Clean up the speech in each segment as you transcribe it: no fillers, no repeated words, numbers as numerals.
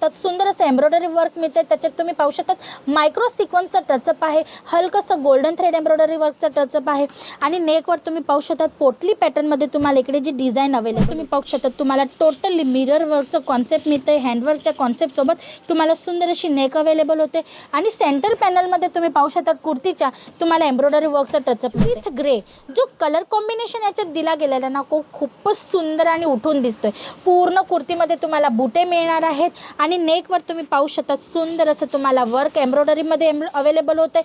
शकतात सुंदर असं एम्ब्रॉयडरी वर्क मिळते। त्याच्यात तुम्ही पाहू शकतात मायक्रो सिक्वेन्सचा टचअप आहे, हलकंसं गोल्डन थ्रेड एम्ब्रॉयडरी वर्कचा टचअप आहे आणि नेकवर तुम्ही पाहू शकतात पोटली पॅटर्नमध्ये तुम्हाला इकडे जी डिझाईन अवेलेबल तुम्ही पाहू शकतात। तुम्हाला टोटली मिरर वर्कचं कॉन्सेप्ट मिळते, हँडवर्कच्या कॉन्सेप्टसोबत तुम्हाला सुंदर अशी नेक अवेलेबल होते आणि सेंटर पॅनलमध्ये तुम्ही पाहू शकता कुर्तीच्या तुम्हाला एम्ब्रॉयडरी वर्कचा टचअप विथ ग्रे जो कलर कॉम्बिनेशन याच्यात दिला गेलेला ना खूपच सुंदर आणि उठून दिसतोय। पूर्ण कुर्तीमध्ये तुम्हाला बुटे मिळणार आहेत आणि नेकवर तुम्ही पाहू शकता सुंदर असं तुम्हाला वर्क एम्ब्रॉयडरीमध्ये अवेलेबल होते।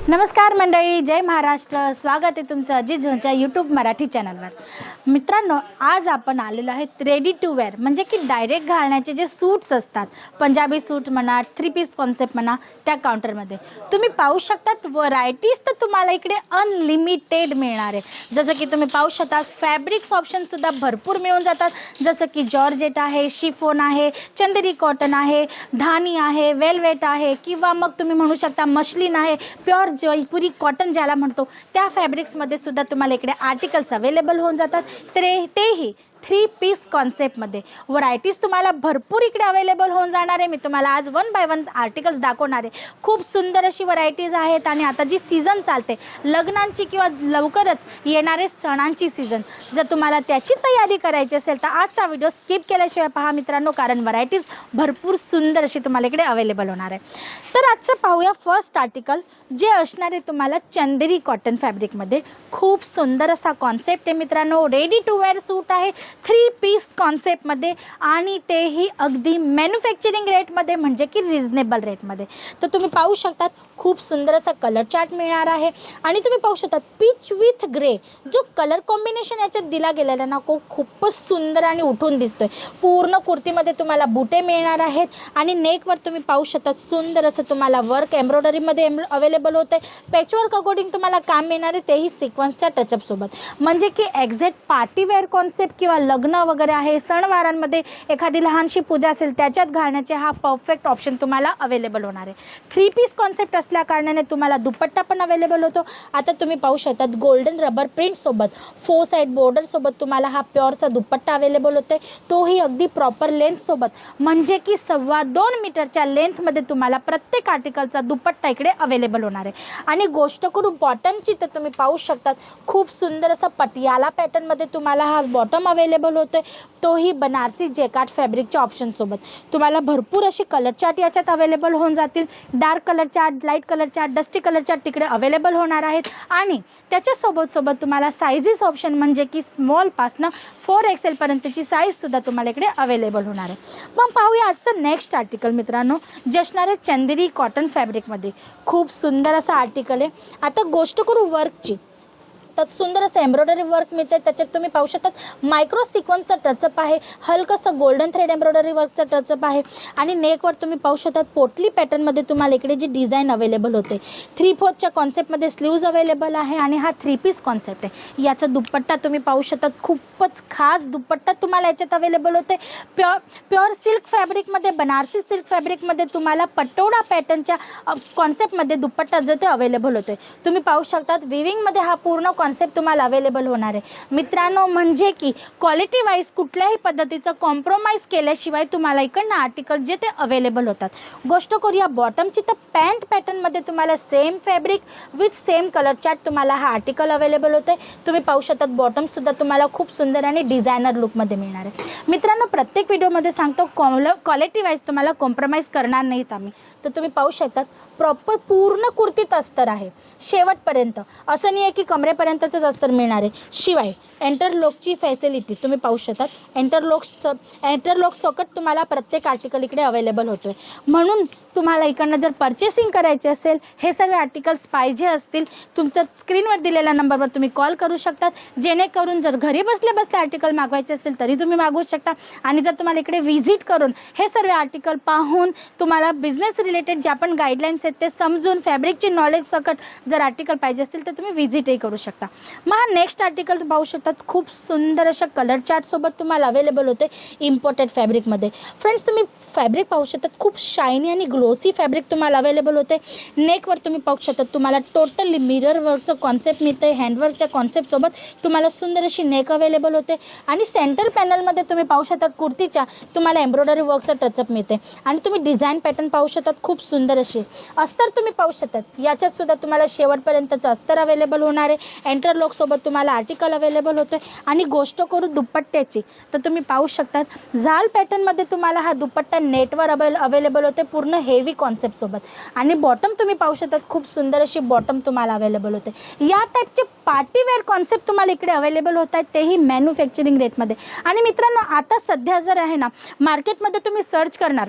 नमस्कार मंडळी, जय महाराष्ट्र। स्वागत आहे तुमचं अजित झोनच्या यूट्यूब मराठी चॅनलवर। मित्रांनो, आज आपण आलेलो आहे रेडी टू वेअर म्हणजे की डायरेक्ट घालण्याचे जे सूट्स असतात, पंजाबी सूट म्हणा, 3 पीस कॉन्सेप्ट म्हणा, त्या काउंटरमध्ये तुम्ही पाहू शकतात व्हरायटीज तर तुम्हाला इकडे अनलिमिटेड मिळणार आहे। जसं की तुम्ही पाहू शकता फॅब्रिक्स ऑप्शनसुद्धा भरपूर मिळून जातात, जसं की जॉर्जेट आहे, शिफॉन आहे, चंदेरी कॉटन आहे, धानी आहे, वेलवेट आहे किंवा मग तुम्ही म्हणू शकता मशलिन आहे, प्युअर जयपुरी कॉटन ज्याला म्हणतो त्या फॅब्रिक्समध्ये सुद्धा तुम्हाला इकडे आर्टिकल्स अवेलेबल होऊन जातात। तेही 3 पीस कॉन्सेप्टमध्ये व्हरायटीज तुम्हाला भरपूर इकडे अवेलेबल होऊन जाणार आहे। मी तुम्हाला आज 1 बाय 1 आर्टिकल्स दाखवणार आहे। खूप सुंदर अशी व्हरायटीज आहेत आणि आता जी सीझन चालते लग्नांची किंवा लवकरच येणारे सणांची सीझन, जर तुम्हाला त्याची तयारी करायची असेल तर आजचा व्हिडिओ स्किप केल्याशिवाय पहा मित्रांनो, कारण व्हरायटीज भरपूर सुंदर अशी तुम्हाला इकडे अवेलेबल होणार आहे। तर आजचं पाहूया फर्स्ट आर्टिकल, जे असणार आहे तुम्हाला चंदेरी कॉटन फॅब्रिकमध्ये। खूप सुंदर असा कॉन्सेप्ट आहे मित्रांनो, रेडी टू वेअर सूट आहे 3 पीस कॉन्सेप्टमध्ये आणि तेही अगदी मॅन्युफॅक्चरिंग रेटमध्ये म्हणजे की रिजनेबल रेटमध्ये। तर तुम्ही पाहू शकतात खूप सुंदर असा कलर चार्ट मिळणार आहे आणि तुम्ही पाहू शकतात पीच विथ ग्रे जो कलर कॉम्बिनेशन याच्यात दिला गेलेला ना खूपच सुंदर आणि उठून दिसतोय। पूर्ण कुर्तीमध्ये तुम्हाला बुटे मिळणार आहेत आणि नेकवर तुम्ही पाहू शकतात सुंदर असं तुम्हाला वर्क एम्ब्रॉयडरीमध्ये अवेलेबल होतं आहे। पॅचवर्क अकॉर्डिंग तुम्हाला काम मिळणार आहे, तेही सिक्वेन्सच्या टचअप सोबत, म्हणजे की एक्झॅक्ट पार्टी वेअर कॉन्सेप्ट किंवा लग्न वगैरे आहे, सणवारांमध्ये एखादी लहानशी पूजा असेल त्याच्यात घालण्याचे हा परफेक्ट ऑप्शन तुम्हाला अवेलेबल होणार आहे। 3 पीस कॉन्सेप्ट असल्या कारणाने तुम्हाला दुपट्टा पण अवेलेबल होतो। आता तुम्ही पाहू शकतात गोल्डन रबर प्रिंटसोबत 4 साईड बॉर्डरसोबत तुम्हाला हा प्युअरचा दुपट्टा अवेलेबल होतो आहे, तोही अगदी प्रॉपर लेंथसोबत, म्हणजे की 2.25 मीटरच्या लेंथमध्ये तुम्हाला प्रत्येक आर्टिकलचा दुपट्टा इकडे अवेलेबल होणार आहे। आणि गोष्ट करू बॉटमची तर तुम्ही पाहू शकतात खूप सुंदर असा पटियाला पॅटर्नमध्ये तुम्हाला हा बॉटम अवेलेबल होतोय, तोही बनारसी जेकार्ड फॅब्रिकच्या ऑप्शनसोबत। तुम्हाला भरपूर अशी कलर चार्ट याच्यात अवेलेबल होऊन जातील, dark colour chart, light colour chart, dusty colour chart तिकडे अवेलेबल होणार आहेत आणि त्याच्यासोबत तुम्हाला सायझेस ऑप्शन म्हणजे की स्मॉलपासनं 4XL पर्यंतची साईजसुद्धा तुम्हाला इकडे अवेलेबल होणार आहे। मग पाहूया आजचं नेक्स्ट आर्टिकल मित्रांनो, जे असणार आहे चंदेरी कॉटन फॅब्रिकमध्ये। खूप सुंदर असा आर्टिकल आहे। आता गोष्ट करू वर्कची, तर सुंदर असं एम्ब्रॉयडरी वर्क मिळते। त्याच्यात तुम्ही पाहू शकतात मायक्रो सिक्वेन्सचा टचअप आहे, हलकंसं गोल्डन थ्रेड एम्ब्रॉयडरी वर्कचा टचअप आहे आणि नेकवर तुम्ही पाहू शकतात पोटली पॅटर्नमध्ये तुम्हाला इकडे जी डिझाईन अवेलेबल होते। 3/4च्या कॉन्सेप्टमध्ये स्लीव्ज अवेलेबल आहे आणि हा 3 पीस कॉन्सेप्ट आहे। याचा दुपट्टा तुम्ही पाहू शकतात, खूपच खास दुपट्टा तुम्हाला याच्यात अवेलेबल होते। प्युअर सिल्क फॅब्रिकमध्ये, बनारसी सिल्क फॅब्रिकमध्ये तुम्हाला पटोडा पॅटर्नच्या कॉन्सेप्टमध्ये दुपट्टा जो ते अवेलेबल होते। तुम्ही पाहू शकतात विविंगमध्ये हा पूर्ण कॉन्सेप्ट तुम्हाला अवेलेबल होणार आहे मित्रांनो, म्हणजे की क्वालिटी वाईज कुठल्याही पद्धतीचं कॉम्प्रोमाइज केल्याशिवाय तुम्हाला इकडनं आर्टिकल जे ते अवेलेबल होतात। गोष्ट करूया बॉटमची, तर पॅन्ट पॅटर्नमध्ये तुम्हाला same fabric with same colour chart तुम्हाला हा आर्टिकल अवेलेबल होते। तुम्ही पाहू शकतात बॉटमसुद्धा तुम्हाला खूप सुंदर आणि डिझायनर लुकमध्ये मिळणार आहे मित्रांनो। प्रत्येक व्हिडिओमध्ये सांगतो क्वालिटी वाईज तुम्हाला कॉम्प्रोमाइज करणार नाहीत आम्ही। तर तुम्ही पाहू शकतात प्रॉपर पूर्ण कुर्तीत अस्तर आहे शेवटपर्यंत, असं नाही आहे की कमरेपर्यंतच अस्तर मिळणार आहे। शिवाय एंटरलॉकची फॅसिलिटी तुम्ही पाहू शकतात, एंटरलॉक सॉकेट तुम्हाला प्रत्येक आर्टिकल इकडे अवेलेबल होतोय। म्हणून तुम्हाला इकडनं जर परचेसिंग करायचे असेल, हे सगळे आर्टिकल्स पाहिजे असतील, तुमचं स्क्रीनवर दिलेल्या नंबरवर तुम्ही कॉल करू शकतात, जेणेकरून जर घरी बसल्या बसल्या आर्टिकल मागवायचे असतील तरी तुम्ही मागवू शकता। आणि जर तुम्हाला इकडे व्हिजिट करून हे सर्व आर्टिकल पाहून तुम्हाला बिझनेस रिलेटेड ज्या पण गाईडलाईन्स आहेत ते समजून फॅब्रिकची नॉलेज सकट जर आर्टिकल पाहिजे असतील तर तुम्ही व्हिजिटही करू शकता। मग हा नेक्स्ट आर्टिकल तुम्ही पाहू शकतात, खूप सुंदर अशा कलर चार्टसोबत तुम्हाला अवेलेबल होते इम्पोर्टेड फॅब्रिकमध्ये. फ्रेंड्स तुम्ही फॅब्रिक पाहू शकतात, खूप शायनी आणि ग्लोसी फॅब्रिक तुम्हाला अवेलेबल होते. नेकवर तुम्ही पाहू शकतात तुम्हाला टोटली मिरर वर्कचं कॉन्सेप्ट मिळते. हँडवर्कच्या कॉन्सेप्टसोबत तुम्हाला सुंदर अशी नेक अवेलेबल होते आणि सेंटर पॅनलमध्ये तुम्ही पाहू शकतात कुर्तीच्या तुम्हाला एम्ब्रॉयडरी वर्कचं टचअप मिळते. आणि तुम्ही डिझाईन पॅटर्न पाहू शकतात, खूप सुंदर अशी अस्तर तुम्ही पाहू शकतात. याच्यात सुद्धा तुम्हाला शेवटपर्यंतचं अस्तर अवेलेबल होणार आहे. एंटरलॉकसोबत तुम्हाला आर्टिकल अवेलेबल होते. आणि गोष्ट करू दुपट्ट्याची तर तुम्ही पाहू शकतात झाल पॅटर्नमध्ये तुम्हाला हा दुपट्टा नेटवर अवेलेबल होते पूर्ण हेवी कॉन्सेप्टसोबत. आणि बॉटम तुम्ही पाहू शकतात, खूप सुंदर अशी बॉटम तुम्हाला अवेलेबल होते. या टाईपचे पार्टीवेअर कॉन्सेप्ट तुम्हाला इकडे अवेलेबल होत आहेत, तेही मॅन्युफॅक्चरिंग रेटमध्ये. आणि मित्रांनो आता सध्या जर आहे ना मार्केटमध्ये तुम्ही सर्च करणार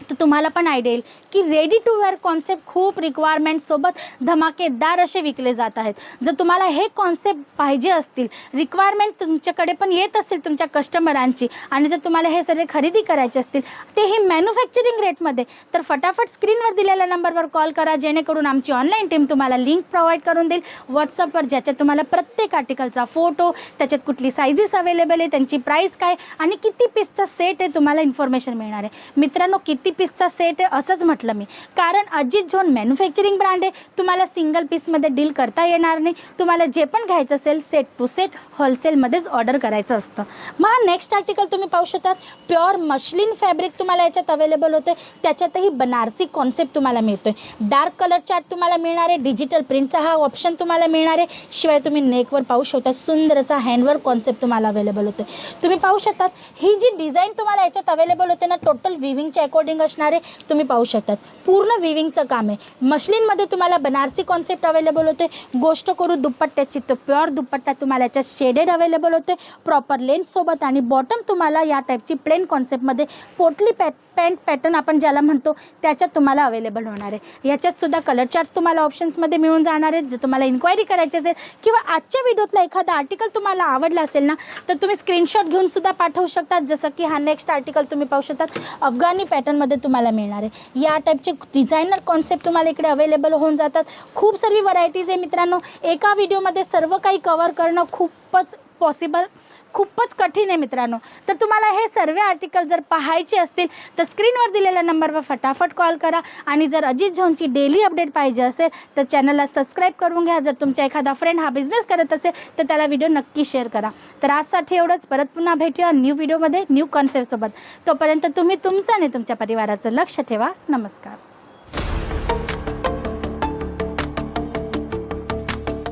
तर तुम्हाला पण आयडिया येईल की रेडी टू वेअर कॉन्सेप्ट खूप रिक्वायरमेंटसोबत धमाकेदार असे विकले जात आहेत. जर तुम्हाला हे कॉन्सेप्ट पाहिजे असतील, रिक्वायरमेंट तुमच्याकडे पण येत असेल तुमच्या कस्टमरांची, आणि जर तुम्हाला हे सर्व खरेदी करायचे असतील तेही मॅन्युफॅक्चरिंग रेटमध्ये, तर फटाफट स्क्रीनवर दिलेल्या नंबरवर कॉल करा, जेणेकरून आमची ऑनलाईन टीम तुम्हाला लिंक प्रोव्हाइड करून देईल व्हॉट्सअपवर, ज्याच्यात तुम्हाला प्रत्येक आर्टिकलचा फोटो, त्याच्यात कुठली सायझेस अवेलेबल आहे, त्यांची प्राईस काय आणि किती पीसचा सेट आहे तुम्हाला इन्फॉर्मेशन मिळणार आहे. मित्रांनो किती पीसचा सेट आहे असंच म्हटलं मी, कारण अजित झोन मॅन्युफॅक्चरिंग ब्रँड आहे. तुम्हाला सिंगल पीसमध्ये डील करता येणार नाही. तुम्हाला जे पण घ्यायचं असेल सेट टू सेट होलसेलमध्येच ऑर्डर करायचं असतं. मग नेक्स्ट आर्टिकल तुम्ही पाहू शकतात, प्युअर मशलिन फॅब्रिक तुम्हाला याच्यात अवेलेबल होते. त्याच्यातही बनारसी कॉन्सेप्ट तुम्हाला मिळतोय. डार्क कलर चार्ट तुम्हाला मिळणार आहे. डिजिटल प्रिंटचा हा ऑप्शन तुम्हाला मिळणार आहे. शिवाय तुम्ही नेकवर पाहू शकता सुंदर असा हँडवर्क कॉन्सेप्ट तुम्हाला अवेलेबल होतो. तुम्ही पाहू शकतात ही जी डिझाईन तुम्हाला याच्यात अवेलेबल होते ना, टोटल विविंगच्या अकॉर्डिंग असणारे तुम्ही पाहू शकतात. पूर्ण विविंगचं काम आहे. मशलिनमध्ये तुम्हाला बनारसी कॉन्सेप्ट अवेलेबल होते. गोष्ट करू दुपट्ट्याची तर प्युअर दुपट्टा तुम्हाला याच्यात शेडेड अवेलेबल होते प्रॉपर लेंथसोबत. आणि बॉटम तुम्हाला या टाईपची प्लेन कॉन्सेप्टमध्ये पोटली पॅन्ट पॅटर्न आपण ज्याला म्हणतो त्याच्यात तुम्हाला अवेलेबल होणार आहे. याच्यात सुद्धा कलर चार्ट्स तुम्हाला ऑप्शन्समध्ये मिळून जाणार आहेत. जर तुम्हाला इन्क्वायरी करायची असेल किंवा आजच्या व्हिडिओतला एखादा आर्टिकल तुम्हाला आवडला असेल ना, तर तुम्ही स्क्रीनशॉट घेऊन सुद्धा पाठवू शकतात. जसं की हा नेक्स्ट आर्टिकल तुम्ही पाहू शकतात अफगाणी पॅटर्नमध्ये तुम्हाला मिळणार आहे. या टाईपचे डिझायनर कॉन्सेप्ट तुम्हाला इकडे अवेलेबल होऊन जातात. खूप सारी व्हरायटीज आहे मित्रांनो. एका व्हिडिओमध्ये सर्व काही कव्हर करणं खूपच कठीण आहे मित्रांनो. तर तुम्हाला हे सर्व आर्टिकल जर पाहायचे असतील तर स्क्रीनवर दिलेल्या नंबरवर फटाफट कॉल करा. आणि जर अजित झोनची डेली अपडेट पाहिजे असेल तर चॅनलला सबस्क्राईब करून घ्या. जर तुमचा एखादा फ्रेंड हा बिझनेस करत असेल तर त्याला व्हिडिओ नक्की शेअर करा. तर आजसाठी एवढंच. परत पुन्हा भेटूया न्यू व्हिडिओमध्ये न्यू कॉन्सेप्टसोबत. तोपर्यंत तुम्ही तुमचं आणि तुमच्या परिवाराचं लक्ष ठेवा. नमस्कार.